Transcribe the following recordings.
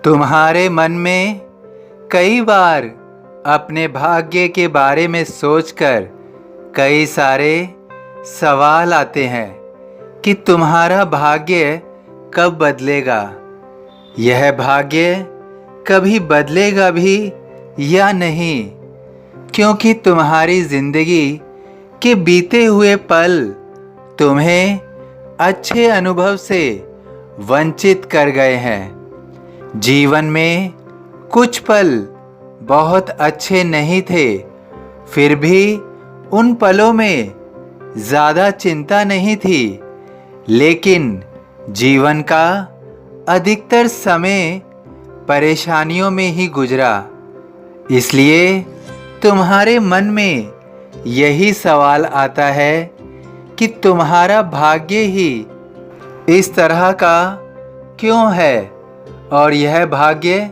तुम्हारे मन में कई बार अपने भाग्य के बारे में सोचकर कई सारे सवाल आते हैं कि तुम्हारा भाग्य कब बदलेगा, यह भाग्य कभी बदलेगा भी या नहीं, क्योंकि तुम्हारी जिंदगी के बीते हुए पल तुम्हें अच्छे अनुभव से वंचित कर गए हैं। जीवन में कुछ पल बहुत अच्छे नहीं थे, फिर भी उन पलों में ज़्यादा चिंता नहीं थी, लेकिन जीवन का अधिकतर समय परेशानियों में ही गुजरा। इसलिए तुम्हारे मन में यही सवाल आता है कि तुम्हारा भाग्य ही इस तरह का क्यों है और यह भाग्य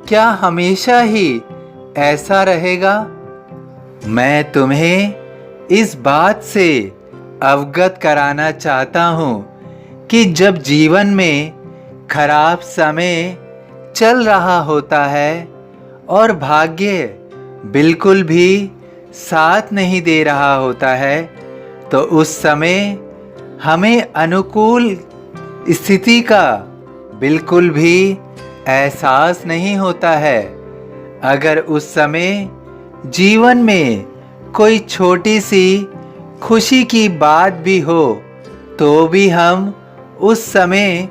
क्या हमेशा ही ऐसा रहेगा। मैं तुम्हें इस बात से अवगत कराना चाहता हूँ कि जब जीवन में खराब समय चल रहा होता है और भाग्य बिल्कुल भी साथ नहीं दे रहा होता है, तो उस समय हमें अनुकूल स्थिति का बिल्कुल भी एहसास नहीं होता है। अगर उस समय जीवन में कोई छोटी सी खुशी की बात भी हो, तो भी हम उस समय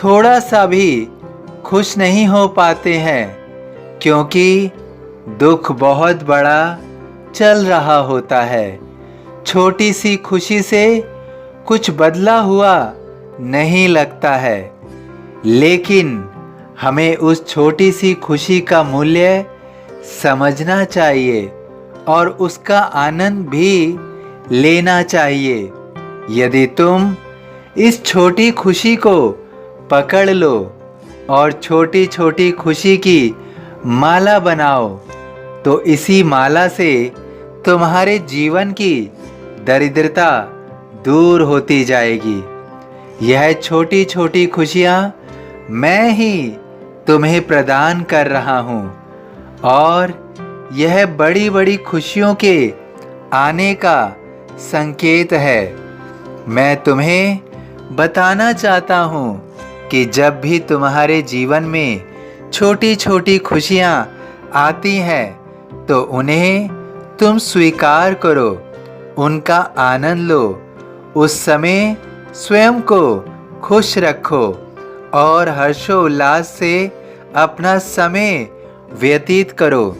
थोड़ा सा भी खुश नहीं हो पाते हैं, क्योंकि दुख बहुत बड़ा चल रहा होता है। छोटी सी खुशी से कुछ बदला हुआ नहीं लगता है, लेकिन हमें उस छोटी सी खुशी का मूल्य समझना चाहिए और उसका आनंद भी लेना चाहिए। यदि तुम इस छोटी खुशी को पकड़ लो और छोटी छोटी खुशी की माला बनाओ, तो इसी माला से तुम्हारे जीवन की दरिद्रता दूर होती जाएगी। यह छोटी छोटी खुशियाँ मैं ही तुम्हें प्रदान कर रहा हूँ और यह बड़ी बड़ी खुशियों के आने का संकेत है। मैं तुम्हें बताना चाहता हूँ कि जब भी तुम्हारे जीवन में छोटी छोटी खुशियाँ आती हैं, तो उन्हें तुम स्वीकार करो, उनका आनंद लो। उस समय स्वयं को खुश रखो और हर्षोल्लास से अपना समय व्यतीत करो।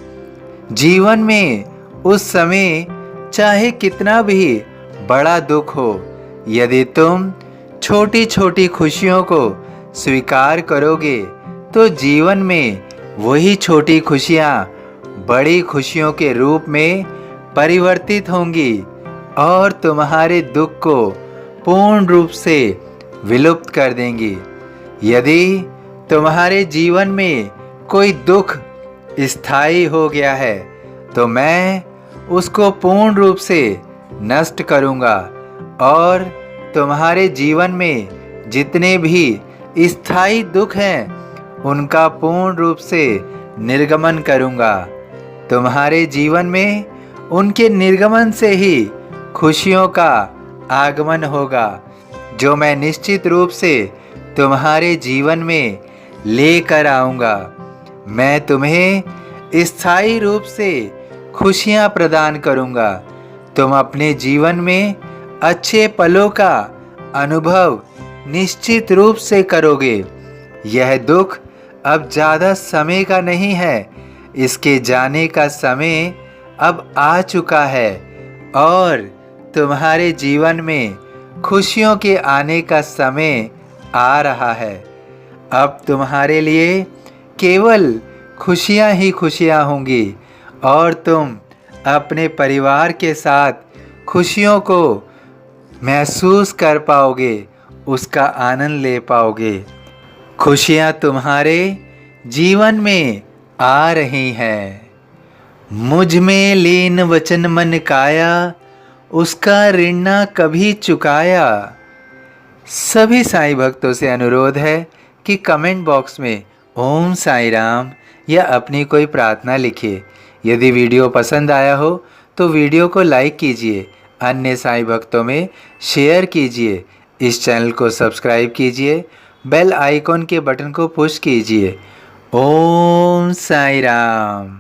जीवन में उस समय चाहे कितना भी बड़ा दुख हो, यदि तुम छोटी छोटी खुशियों को स्वीकार करोगे, तो जीवन में वही छोटी खुशियाँ बड़ी खुशियों के रूप में परिवर्तित होंगी और तुम्हारे दुख को पूर्ण रूप से विलुप्त कर देंगी। यदि तुम्हारे जीवन में कोई दुख स्थायी हो गया है, तो मैं उसको पूर्ण रूप से नष्ट करूँगा और तुम्हारे जीवन में जितने भी स्थायी दुख हैं, उनका पूर्ण रूप से निर्गमन करूँगा। तुम्हारे जीवन में उनके निर्गमन से ही खुशियों का आगमन होगा, जो मैं निश्चित रूप से तुम्हारे जीवन में लेकर आऊँगा। मैं तुम्हें स्थायी रूप से खुशियाँ प्रदान करूँगा। तुम अपने जीवन में अच्छे पलों का अनुभव निश्चित रूप से करोगे। यह दुख अब ज़्यादा समय का नहीं है, इसके जाने का समय अब आ चुका है और तुम्हारे जीवन में खुशियों के आने का समय आ रहा है। अब तुम्हारे लिए केवल खुशियाँ ही खुशियाँ होंगी और तुम अपने परिवार के साथ खुशियों को महसूस कर पाओगे, उसका आनंद ले पाओगे। खुशियाँ तुम्हारे जीवन में आ रही हैं। मुझ में लीन वचन मन काया, उसका ऋण ना कभी चुकाया। सभी साईं भक्तों से अनुरोध है कि कमेंट बॉक्स में ओम साई राम या अपनी कोई प्रार्थना लिखिए। यदि वीडियो पसंद आया हो तो वीडियो को लाइक कीजिए, अन्य साईं भक्तों में शेयर कीजिए, इस चैनल को सब्सक्राइब कीजिए, बेल आइकॉन के बटन को पुश कीजिए। ओम साई राम।